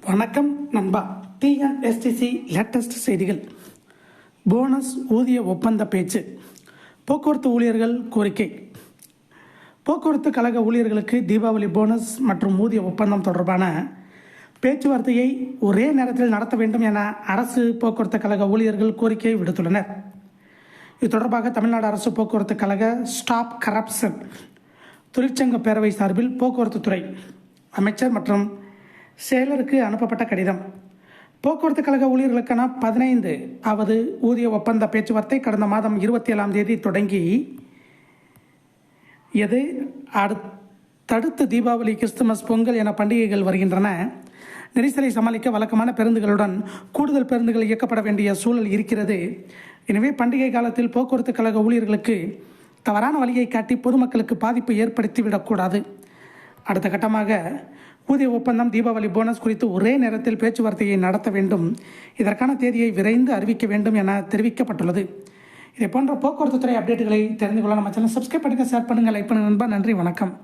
வணக்கம் நண்பா. TNSTC latest செய்திகள். போனஸ் ஊதிய ஒப்பந்த பேச்சு. போக்குவரத்து ஊழியர்கள் கோரிக்கை. போக்குவரத்து கழக ஊழியர்களுக்கு தீபாவளி போனஸ் மற்றும் ஊதிய ஒப்பந்தம் தொடர்பான பேச்சுவார்த்தையை ஒரே நேரத்தில் நடத்த வேண்டும் என அரசு போக்குவரத்து கழக ஊழியர்கள் கோரிக்கை விடுத்துள்ளனர். இது தொடர்பாக தமிழ்நாடு அரசு போக்குவரத்து கழக ஸ்டாப் கரப்ஷன் தொழிற்சங்க பேரவை சார்பில் போக்குவரத்து துறை அமைச்சர் மற்றும் செயலருக்கு அனுப்பப்பட்ட கடிதம். போக்குவரத்து கழக ஊழியர்களுக்கான 15வது ஊதிய ஒப்பந்த பேச்சுவார்த்தை கடந்த மாதம் 27 தொடங்கி தடுத்து தீபாவளி, கிறிஸ்துமஸ், பொங்கல் என பண்டிகைகள் வருகின்றன. நெரிசலை சமாளிக்க வழக்கமான பேருந்துகளுடன் கூடுதல் பேருந்துகள் இயக்கப்பட வேண்டிய சூழல் இருக்கிறது. எனவே பண்டிகை காலத்தில் போக்குவரத்து கழக ஊழியர்களுக்கு தவறான வழியை காட்டி பொதுமக்களுக்கு பாதிப்பு ஏற்படுத்திவிடக்கூடாது. அடுத்த கட்டமாக ஊதிய ஒப்பந்தம், தீபாவளி போனஸ் குறித்து ஒரே நேரத்தில் பேச்சுவார்த்தையை நடத்த வேண்டும். இதற்கான தேதியை விரைந்து அறிவிக்க வேண்டும் என தெரிவிக்கப்பட்டுள்ளது. இதை போன்ற போக்குவரத்து துறை அப்டேட்டுகளை தெரிந்து கொள்ள நம்ம சேனல் சப்ஸ்கிரைப் பண்ணுங்கள், ஷேர் பண்ணுங்கள், லைக் பண்ணுங்கள் நண்பா. நன்றி, வணக்கம்.